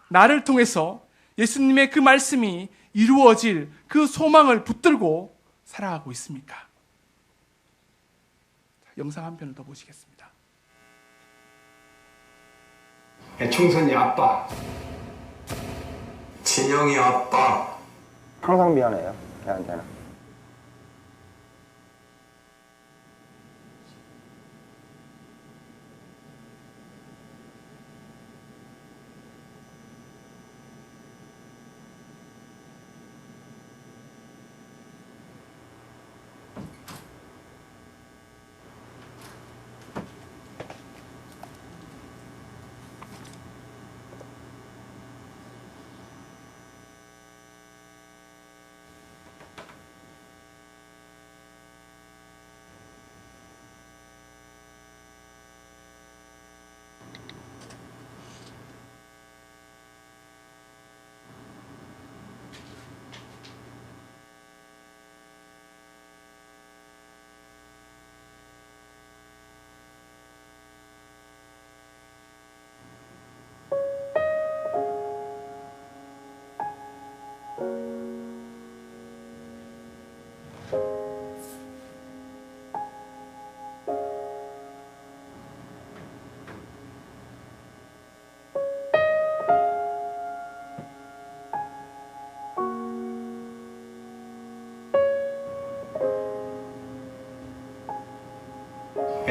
[SPEAKER 1] 나를 통해서 예수님의 그 말씀이 이루어질 그 소망을 붙들고 살아가고 있습니까? 영상 한 편을 더 보시겠습니다.
[SPEAKER 5] 충선이 아빠,
[SPEAKER 6] 진영이 아빠.
[SPEAKER 7] 항상 미안해요, 걔한테는.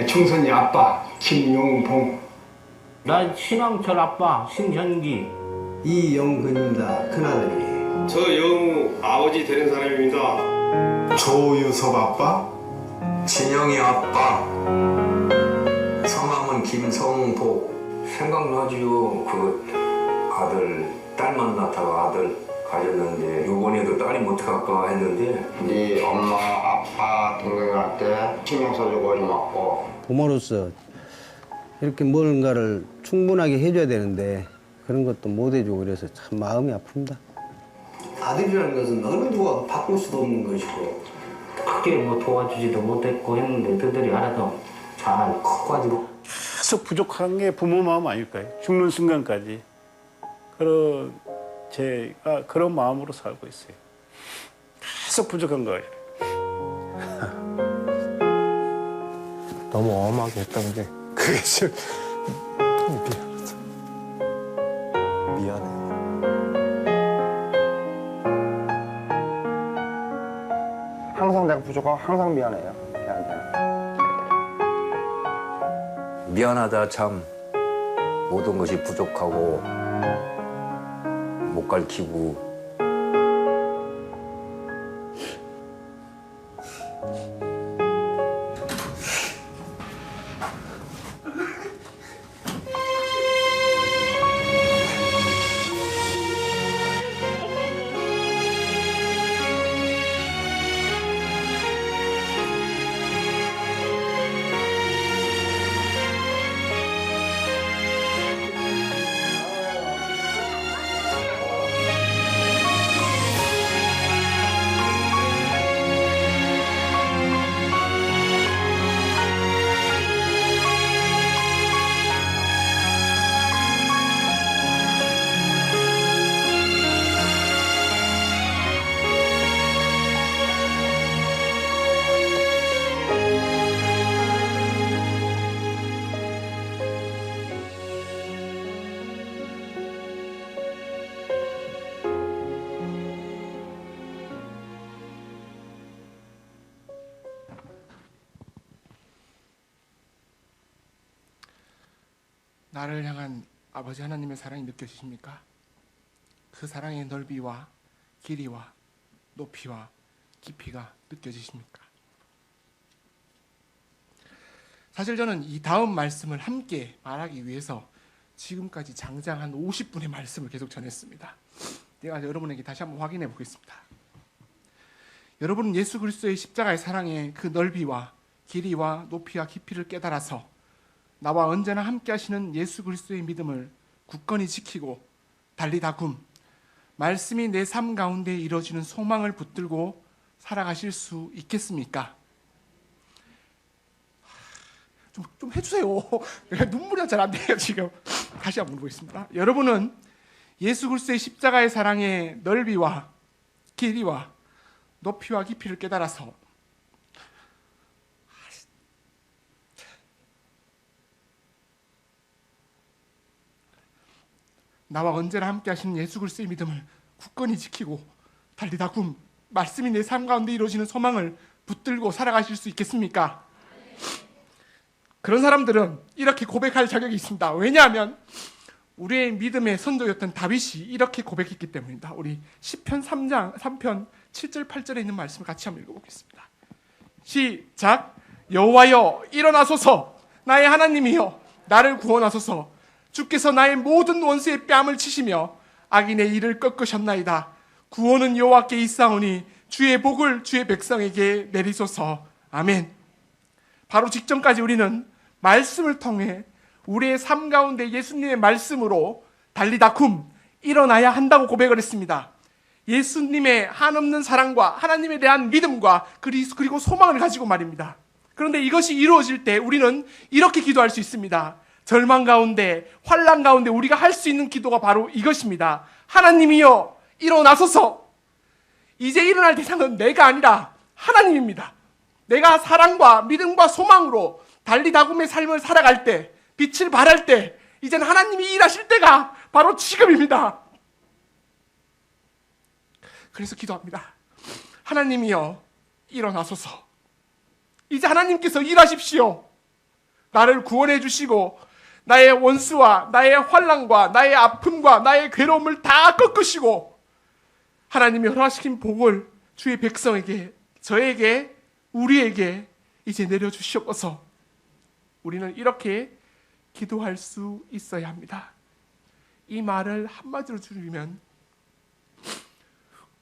[SPEAKER 5] 충선이 아빠, 김용봉.
[SPEAKER 8] 난 신왕철 아빠 신현기.
[SPEAKER 9] 이영근입니다. 큰아들이.
[SPEAKER 10] 저 영우 아버지 되는 사람입니다.
[SPEAKER 5] 조유섭 아빠,
[SPEAKER 6] 진영이 아빠. 성함은 김성복.
[SPEAKER 9] 생각나지요. 그 아들, 딸 만났다가 아들 가졌는데 요번에도 딸이 못 갈까 했는데
[SPEAKER 7] 네 엄마, 아빠, 동생한테 신경 써주고 고맙고.
[SPEAKER 11] 부모로서 이렇게 뭔가를 충분하게 해줘야 되는데 그런 것도 못 해주고 그래서 참 마음이 아픕니다.
[SPEAKER 9] 아들이라는 것은 어느 누가 바꿀 수도 없는 것이고
[SPEAKER 8] 크게 뭐 도와주지도 못했고 했는데 그들이 알아서 잘 커가지고
[SPEAKER 12] 계속 부족한 게 부모 마음 아닐까요? 죽는 순간까지 제가 그런 마음으로 살고 있어요. 계속 부족한 거예요.
[SPEAKER 7] 너무 엄하게 했던 게 그게 좀 미안해. 항상 내가 부족하고 항상 미안해요, 걔한테는.
[SPEAKER 9] 미안하다 참. 모든 것이 부족하고 못 가르치고
[SPEAKER 1] 나를 향한 아버지 하나님의 사랑이 느껴지십니까? 그 사랑의 넓이와 길이와 높이와 깊이가 느껴지십니까? 사실 저는 이 다음 말씀을 함께 말하기 위해서 지금까지 장장 한 50분의 말씀을 계속 전했습니다. 제가 여러분에게 다시 한번 확인해 보겠습니다. 여러분은 예수 그리스도의 십자가의 사랑의 그 넓이와 길이와 높이와 깊이를 깨달아서 나와 언제나 함께 하시는 예수 그리스도의 믿음을 굳건히 지키고 달리다굼 말씀이 내 삶 가운데 이루어지는 소망을 붙들고 살아가실 수 있겠습니까? 좀 해주세요. 눈물이 잘 안 돼요 지금. 다시 한번 물어보겠습니다. 여러분은 예수 그리스도의 십자가의 사랑의 넓이와 길이와 높이와 깊이를 깨달아서 나와 언제나 함께 하시는 예수 그리스도의 믿음을 굳건히 지키고 달리다굼 말씀이 내 삶 가운데 이루어지는 소망을 붙들고 살아가실 수 있겠습니까? 그런 사람들은 이렇게 고백할 자격이 있습니다. 왜냐하면 우리의 믿음의 선조였던 다윗이 이렇게 고백했기 때문입니다. 우리 시편 3편 7절 8절에 있는 말씀을 같이 한번 읽어보겠습니다. 시작. 여호와여 일어나소서, 나의 하나님이여 나를 구원하소서. 주께서 나의 모든 원수의 뺨을 치시며 악인의 일을 꺾으셨나이다. 구원은 여호와께 있사오니 주의 복을 주의 백성에게 내리소서. 아멘. 바로 직전까지 우리는 말씀을 통해 우리의 삶 가운데 예수님의 말씀으로 달리다굼 일어나야 한다고 고백을 했습니다. 예수님의 한없는 사랑과 하나님에 대한 믿음과 그리고 소망을 가지고 말입니다. 그런데 이것이 이루어질 때 우리는 이렇게 기도할 수 있습니다. 절망 가운데, 환난 가운데 우리가 할 수 있는 기도가 바로 이것입니다. 하나님이여 일어나소서. 이제 일어날 대상은 내가 아니라 하나님입니다. 내가 사랑과 믿음과 소망으로 달리다굼의 삶을 살아갈 때, 빛을 발할 때, 이제는 하나님이 일하실 때가 바로 지금입니다. 그래서 기도합니다. 하나님이여 일어나소서. 이제 하나님께서 일하십시오. 나를 구원해 주시고 나의 원수와 나의 환난과 나의 아픔과 나의 괴로움을 다 꺾으시고 하나님이 허락하신 복을 주의 백성에게, 저에게, 우리에게 이제 내려주시옵소서. 우리는 이렇게 기도할 수 있어야 합니다. 이 말을 한마디로 줄이면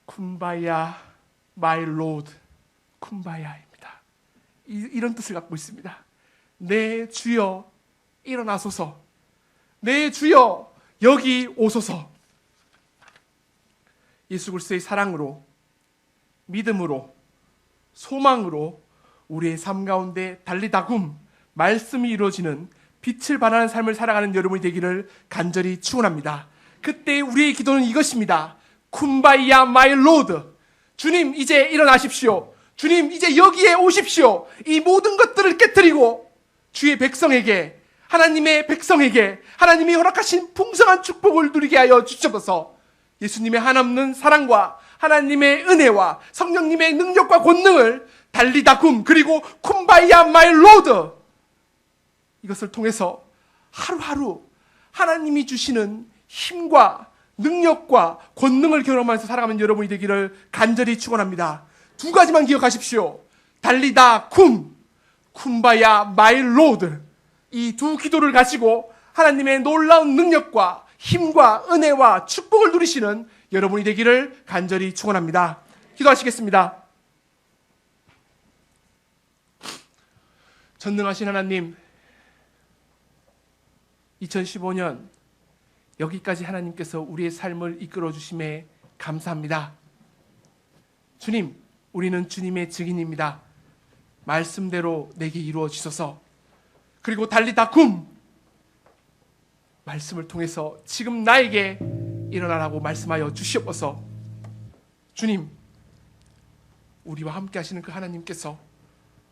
[SPEAKER 1] 쿰바야 마이 로드, 쿰바야입니다. 이런 뜻을 갖고 있습니다. 내 주여 일어나소서, 내 주여 여기 오소서. 예수 그리스도의 사랑으로, 믿음으로, 소망으로 우리의 삶 가운데 달리다굼 말씀이 이루어지는 빛을 발하는 삶을 살아가는 여러분이 되기를 간절히 축원합니다. 그때 우리의 기도는 이것입니다. 쿰바이야 마이 로드. 주님 이제 일어나십시오. 주님 이제 여기에 오십시오. 이 모든 것들을 깨뜨리고 주의 백성에게, 하나님의 백성에게 하나님이 허락하신 풍성한 축복을 누리게 하여 주시옵소서. 예수님의 한없는 사랑과 하나님의 은혜와 성령님의 능력과 권능을 달리다굼 그리고 쿰바이야 마이 로드, 이것을 통해서 하루하루 하나님이 주시는 힘과 능력과 권능을 경험하면서 살아가는 여러분이 되기를 간절히 축원합니다. 두 가지만 기억하십시오. 달리다굼, 쿰바야 마이 로드. 이 두 기도를 가지고 하나님의 놀라운 능력과 힘과 은혜와 축복을 누리시는 여러분이 되기를 간절히 축원합니다. 기도하시겠습니다. 전능하신 하나님, 2015년 여기까지 하나님께서 우리의 삶을 이끌어 주심에 감사합니다. 주님, 우리는 주님의 증인입니다. 말씀대로 내게 이루어지소서. 그리고 달리다굼 말씀을 통해서 지금 나에게 일어나라고 말씀하여 주시옵소서. 주님, 우리와 함께 하시는 그 하나님께서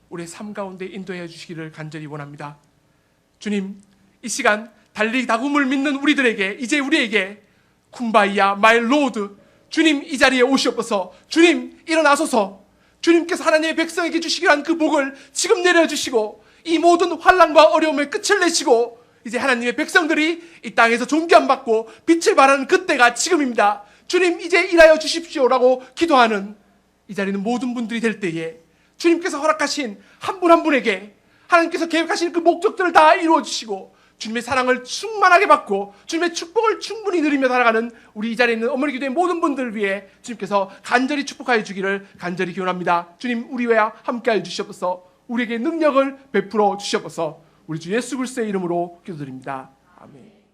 [SPEAKER 1] 우리의 삶 가운데 인도해 주시기를 간절히 원합니다. 주님, 이 시간 달리다굼을 믿는 우리들에게, 이제 우리에게 쿰바이야 마이 로드, 주님 이 자리에 오시옵소서. 주님 일어나소서. 주님께서 하나님의 백성에게 주시기로 한 그 복을 지금 내려주시고 이 모든 환난과 어려움의 끝을 내시고 이제 하나님의 백성들이 이 땅에서 존귀함받고 빛을 발하는 그때가 지금입니다. 주님 이제 일하여 주십시오라고 기도하는 이 자리는 모든 분들이 될 때에 주님께서 허락하신 한 분 한 분에게 하나님께서 계획하신 그 목적들을 다 이루어 주시고 주님의 사랑을 충만하게 받고 주님의 축복을 충분히 누리며 살아가는 우리 이 자리에 있는 어머니 기도의 모든 분들을 위해 주님께서 간절히 축복하여 주기를 간절히 기원합니다. 주님 우리와 함께하여 주시옵소서. 우리에게 능력을 베풀어 주시옵소서. 우리 주 예수 그리스도의 이름으로 기도드립니다. 아멘.